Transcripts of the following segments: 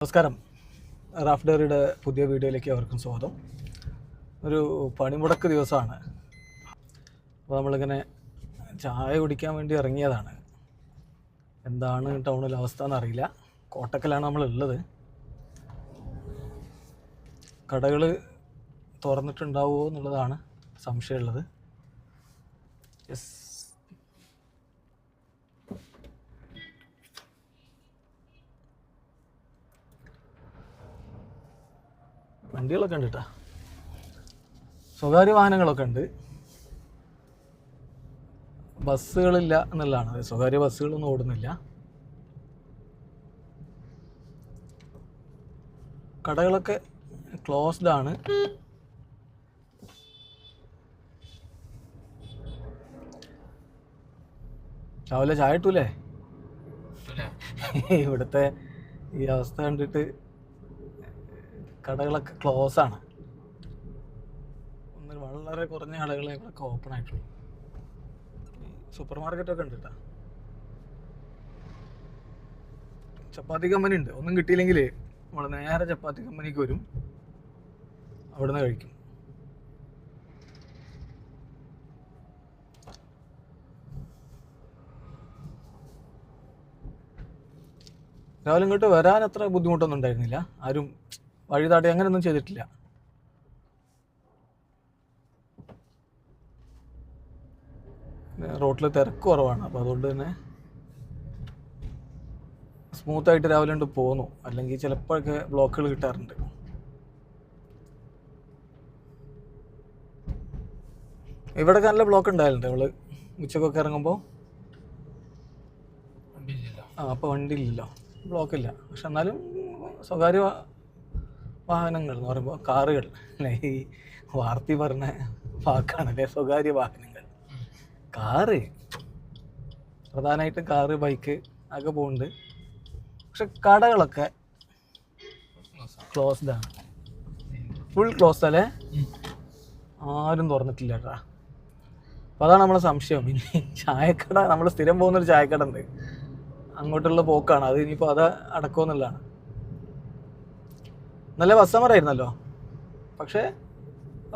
നമസ്കാരം. റാഫ് ഡയറിയുടെ പുതിയ വീഡിയോയിലേക്ക് അവർക്കും സ്വാഗതം. ഒരു പണിമുടക്ക് ദിവസമാണ്. അപ്പോൾ നമ്മളിങ്ങനെ ചായ കുടിക്കാൻ വേണ്ടി ഇറങ്ങിയതാണ്. എന്താണ് ടൗണിലെ അവസ്ഥ എന്നറിയില്ല. കോട്ടക്കലാണ് നമ്മളുള്ളത്. കടകൾ തുറന്നിട്ടുണ്ടാവുമോ എന്നുള്ളതാണ് സംശയമുള്ളത്. യെസ്, വണ്ടികളൊക്കെ ഉണ്ട് കേട്ടോ. സ്വകാര്യ വാഹനങ്ങളൊക്കെ ഉണ്ട്. ബസ്സുകളില്ല എന്നുള്ളതാണ്. സ്വകാര്യ ബസ്സുകളൊന്നും ഓടുന്നില്ല. കടകളൊക്കെ ക്ലോസ്ഡ് ആണ്. രാവിലെ ചായ കിട്ടൂലേ? ഇവിടുത്തെ ഈ അവസ്ഥ കണ്ടിട്ട് കടകളൊക്കെ ക്ലോസ് ആണ്. വളരെ കുറഞ്ഞ കടകളെ ഇവിടെയൊക്കെ ഓപ്പൺ ആയിട്ടുള്ളൂ. സൂപ്പർ മാർക്കറ്റൊക്കെ ഉണ്ട് കേട്ടോ. ചപ്പാത്തി കമ്പനി ഉണ്ട്. ഒന്നും കിട്ടിയില്ലെങ്കിൽ നമ്മൾ നേരെ ചപ്പാത്തി കമ്പനിക്ക് വരും, അവിടുന്ന് കഴിക്കും. രാവിലെ ഇങ്ങോട്ട് വരാൻ അത്ര ബുദ്ധിമുട്ടൊന്നും ഉണ്ടായിരുന്നില്ല. ആരും വഴി താട്ടി അങ്ങനെയൊന്നും ചെയ്തിട്ടില്ല. റോട്ടിൽ തിരക്ക് കുറവാണ്. അപ്പോൾ അതുകൊണ്ട് തന്നെ സ്മൂത്തായിട്ട് രാവിലെ കൊണ്ട് പോന്നു. അല്ലെങ്കിൽ ചിലപ്പോഴൊക്കെ ബ്ലോക്കുകൾ കിട്ടാറുണ്ട്. ഇവിടെ നല്ല ബ്ലോക്ക് ഉണ്ടായാലുണ്ട്. നമ്മൾ ഉച്ചക്കൊക്കെ ഇറങ്ങുമ്പോൾ അപ്പോൾ വണ്ടി ഇല്ലല്ലോ, ബ്ലോക്കില്ല. പക്ഷെ എന്നാലും സ്വകാര്യ വാഹനങ്ങൾ എന്ന് പറയുമ്പോൾ കാറുകൾ, അല്ലേ, ഈ വാർത്തി പറഞ്ഞ വാക്കാണല്ലേ സ്വകാര്യ വാഹനങ്ങൾ. കാറ് പ്രധാനമായിട്ടും കാറ്, ബൈക്ക് ഒക്കെ പോകുന്നുണ്ട്. പക്ഷെ കടകളൊക്കെ ക്ലോസ്ഡ് ആണ്. ഫുൾ ക്ലോസ്ഡ് അല്ലേ, ആരും തുറന്നിട്ടില്ല കേട്ടാ. അപ്പം അതാണ് നമ്മളെ സംശയം. ഇനി ചായക്കട, നമ്മൾ സ്ഥിരം പോകുന്നൊരു ചായക്കട ഉണ്ട്, അങ്ങോട്ടുള്ള പോക്കാണ്. അത് ഇനിയിപ്പോൾ അത് അടക്കുമെന്നുള്ളതാണ്. നല്ല ബസ് സമരമായിരുന്നല്ലോ. പക്ഷേ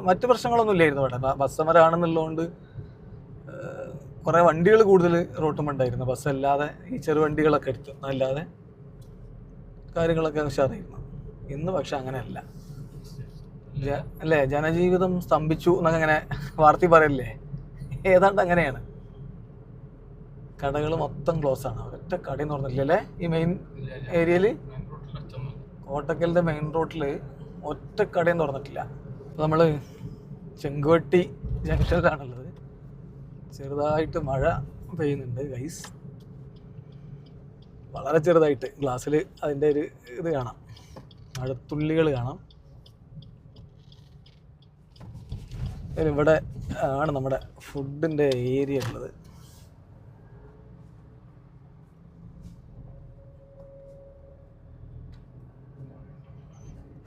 മറ്റു പ്രശ്നങ്ങളൊന്നും ഇല്ലായിരുന്നു ഇവിടെ. ബസ് സമരമാണെന്നുള്ളതുകൊണ്ട് കുറേ വണ്ടികൾ കൂടുതൽ റോട്ടുമുണ്ടായിരുന്നു. ബസ്സല്ലാതെ ഈ ചെറുവണ്ടികളൊക്കെ എടുത്തു അല്ലാതെ കാര്യങ്ങളൊക്കെ ഉഷാറായിരുന്നു. ഇന്ന് പക്ഷെ അങ്ങനെയല്ല അല്ലേ. ജനജീവിതം സ്തംഭിച്ചു എന്നൊക്കെ ഇങ്ങനെ വാർത്തി പറയല്ലേ, ഏതാണ്ട് അങ്ങനെയാണ്. കടകൾ മൊത്തം ക്ലോസ് ആണ്. ഒരൊറ്റ കടയെന്ന് പറഞ്ഞില്ലല്ലേ ഈ മെയിൻ ഏരിയയിൽ. കോട്ടക്കലിൻ്റെ മെയിൻ റോട്ടിൽ ഒറ്റ കടയും തുറന്നിട്ടില്ല. അപ്പോൾ നമ്മൾ ചെങ്കുവട്ടി ജംഗ്ഷനിലാണുള്ളത്. ചെറുതായിട്ട് മഴ പെയ്യുന്നുണ്ട് ഗൈസ്, വളരെ ചെറുതായിട്ട്. ഗ്ലാസ്സിൽ അതിൻ്റെ ഒരു ഇത് കാണാം, മഴത്തുള്ളികൾ കാണാം. ഇവിടെ ആണ് നമ്മുടെ ഫുഡിൻ്റെ ഏരിയ ഉള്ളത്.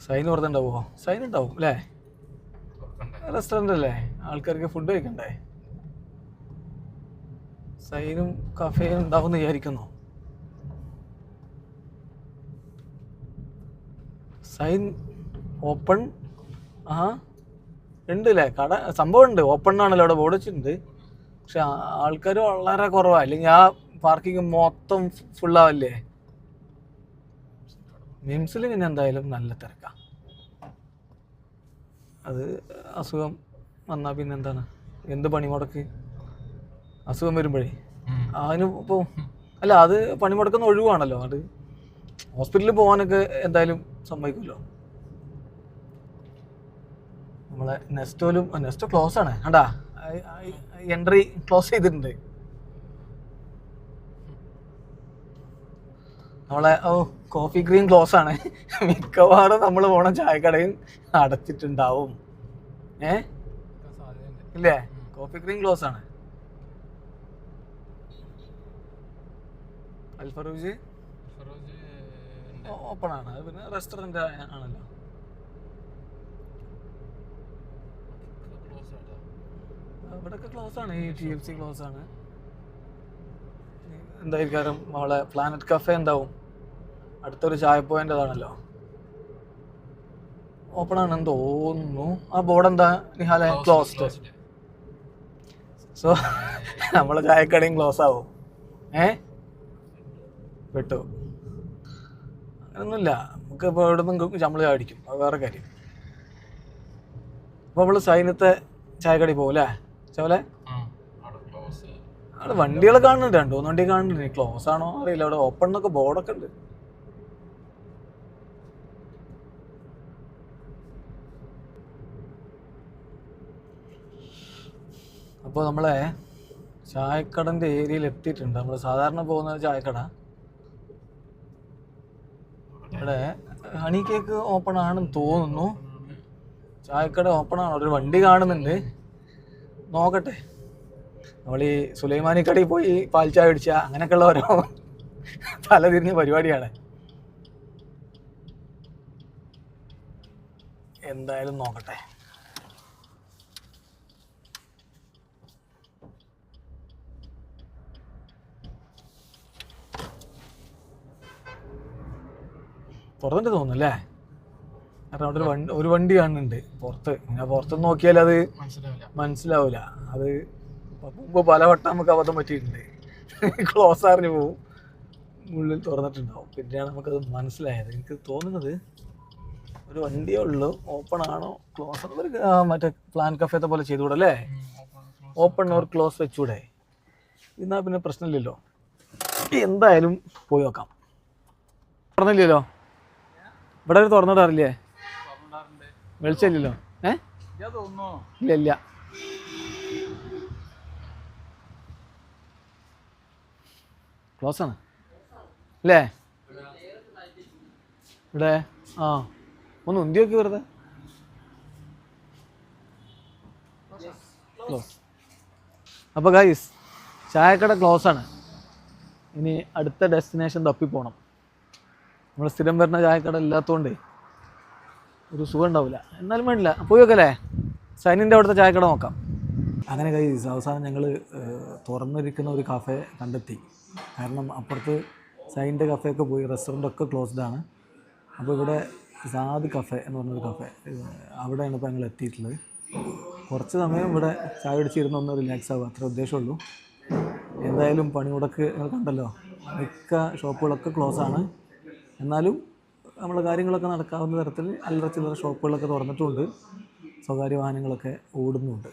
സൈൻ ഓർത്തുണ്ടാവുമോ? സൈൻ ഉണ്ടാവും അല്ലേ, റെസ്റ്റോറൻ്റ് അല്ലേ, ആൾക്കാർക്ക് ഫുഡ് കഴിക്കണ്ടേ. സൈനും കഫേയും ഉണ്ടാവും എന്ന് വിചാരിക്കുന്നു. സൈൻ ഓപ്പൺ ഉണ്ട് അല്ലേ, കട സംഭവം ഉണ്ട്. ഓപ്പൺ ആണല്ലോ അവിടെ ബോർഡ് വെച്ചിട്ടുണ്ട്. പക്ഷെ ആൾക്കാർ വളരെ കുറവാണ്. അല്ലെങ്കിൽ ആ പാർക്കിംഗ് മൊത്തം ഫുള്ളാവല്ലേ. മിംസിൽ പിന്നെ എന്തായാലും നല്ല തിരക്കാണ്. അത് അസുഖം വന്നാൽ പിന്നെ എന്താണ്, എന്ത് പണിമുടക്ക് അസുഖം വരുമ്പോഴേ അതിന് ഇപ്പോൾ അല്ല, അത് പണിമുടക്കുന്ന ഒഴിവാണല്ലോ. അത് ഹോസ്പിറ്റലിൽ പോകാനൊക്കെ എന്തായാലും സമ്മതിക്കുമല്ലോ. നമ്മളെ നെസ്റ്റോ ക്ലോസ് ആണ് കണ്ടാ, എൻട്രി ക്ലോസ് ചെയ്തിട്ടുണ്ട്. നമ്മളെ കോഫി ഗ്രീൻ ക്ലോസ് ആണ്. മിക്കവാറും നമ്മൾ പോണ ചായക്കടയും അടച്ചിട്ടുണ്ടാവും. ഇല്ലേ, കോഫി ഗ്രീൻ ക്ലോസ് ആണ്. അൽഫറൂജ് ഓപ്പൺ ആണ്. അത് പിന്നെ റെസ്റ്റോറൻറ്റ് ആണല്ലോ. ഇവിടെയൊക്കെ ക്ലോസ് ആണ്. ഈ TFC ക്ലോസ് ആണ്. എന്തായിരിക്കും നമ്മളെ പ്ലാനറ്റ് കഫേ ഉണ്ടാവും, അടുത്തൊരു ചായപ്പോയിൻ്റെതാണല്ലോ. ഓപ്പൺ ആണെന്ന് തോന്നുന്നു. ആ ബോർഡ് എന്താ നിഹാലെ? ക്ലോസ്ഡ്. സോ നമ്മളെ ചായക്കടയും ക്ലോസ് ആവും. വിട്ടു. അങ്ങനൊന്നുമില്ല. നമുക്ക് ഇപ്പോൾ എവിടെ നിന്നും നമ്മൾ ചാടിക്കും, അത് വേറെ കാര്യം. അപ്പോൾ നമ്മൾ സൈനത്തെ ചായക്കടി പോകും അല്ലേ ചവലെ? അവിടെ വണ്ടികൾ കാണുന്നുണ്ട്, 2-3 വണ്ടി കാണുന്നുണ്ട്. ക്ലോസ് ആണോ അറിയില്ല. അവിടെ ഓപ്പൺ എന്നൊക്കെ ബോർഡൊക്കെ ഉണ്ട്. അപ്പോൾ നമ്മളെ ചായക്കടൻ്റെ ഏരിയയിൽ എത്തിയിട്ടുണ്ട്. നമ്മൾ സാധാരണ പോകുന്ന ചായക്കട. ഇവിടെ ഹണി കേക്ക് ഓപ്പൺ ആണെന്ന് തോന്നുന്നു. ചായക്കട ഓപ്പൺ ആണ്. ഒരു വണ്ടി കാണുന്നുണ്ട്, നോക്കട്ടെ. നമ്മൾ ഈ സുലൈമാനി കടയിൽ പോയി പാൽ ചായ അടിച്ച അങ്ങനെയൊക്കെയുള്ള ഓരോ തലതിരിഞ്ഞ പരിപാടിയാണ്. എന്തായാലും നോക്കട്ടെ. തുറന്നിട്ട് തോന്നുന്നല്ലേ? കാരണം അവിടെ ഒരു വണ്ടി കാണുന്നുണ്ട് പുറത്ത്. ഇങ്ങനെ പുറത്തുനിന്ന് നോക്കിയാൽ അത് മനസ്സിലാവില്ല. അത് മുമ്പ് പലവട്ടം നമുക്ക് അബദ്ധം പറ്റിയിട്ടുണ്ട്. ക്ലോസ് അറിഞ്ഞു പോവും, ഉള്ളിൽ തുറന്നിട്ടുണ്ടാവും. പിന്നെയാണ് നമുക്കത് മനസ്സിലായത്. എനിക്ക് തോന്നുന്നത് ഒരു വണ്ടിയേ ഉള്ളൂ. ഓപ്പൺ ആണോ ക്ലോസ് ആണോ? മറ്റേ പ്ലാൻ കഫേത്തെ പോലെ ചെയ്തുകൂടെ അല്ലേ? ഓപ്പൺ ഓർ ക്ലോസ് വെച്ചൂടെ? എന്നാൽ പിന്നെ പ്രശ്നമില്ലല്ലോ. എന്തായാലും പോയി നോക്കാം. തുറന്നില്ലല്ലോ ഇവിടെ. ഒരു തുറന്നിടാറില്ലേ? വെളിച്ചമില്ലല്ലോ. ഇല്ല ഇല്ല. ക്ലോസ് ആണ് അല്ലേ ഇവിടെ? ആ, ഒന്ന് ഉന്തി നോക്കി വെറുതെ. ക്ലോസ്. അപ്പോൾ ഗൈസ്, ചായക്കട ക്ലോസ് ആണ്. ഇനി അടുത്ത ഡെസ്റ്റിനേഷൻ തപ്പിപ്പോണം. നമ്മൾ സ്ഥിരം വരുന്ന ചായക്കട ഇല്ലാത്തതുകൊണ്ട് ഒരു സുഖം ഉണ്ടാവില്ല. എന്നാലും വേണ്ടില്ല, പോയി നോക്കല്ലേ? സൈനിൻ്റെ അവിടുത്തെ ചായക്കട നോക്കാം. അങ്ങനെ ഗൈസ്, അവസാനം ഞങ്ങൾ തുറന്നിരിക്കുന്ന ഒരു കഫേ കണ്ടെത്തി. കാരണം അപ്പുറത്ത് സൈനിൻ്റെ കഫേയൊക്കെ പോയി, റെസ്റ്റോറൻ്റൊക്കെ ക്ലോസ്ഡ് ആണ്. അപ്പോൾ ഇവിടെ സാദ് കഫേ എന്ന് പറഞ്ഞൊരു കഫേ, അവിടെയാണ് ഇപ്പോൾ ഞങ്ങൾ എത്തിയിട്ടുള്ളത്. കുറച്ച് സമയം ഇവിടെ ചായ അടിച്ചിരുന്ന് ഒന്ന് റിലാക്സ് ആവുക, അത്ര ഉദ്ദേശമുള്ളൂ. എന്തായാലും പണി മുടക്ക് നിങ്ങൾ കണ്ടല്ലോ, മിക്ക ഷോപ്പുകളൊക്കെ ക്ലോസ് ആണ്. എന്നാലും നമ്മളെ കാര്യങ്ങളൊക്കെ നടക്കാവുന്ന തരത്തിൽ അല്ലറ ചില്ലറ ഷോപ്പുകളൊക്കെ തുറന്നിട്ടുമുണ്ട്. സ്വകാര്യ വാഹനങ്ങളൊക്കെ ഓടുന്നുണ്ട്.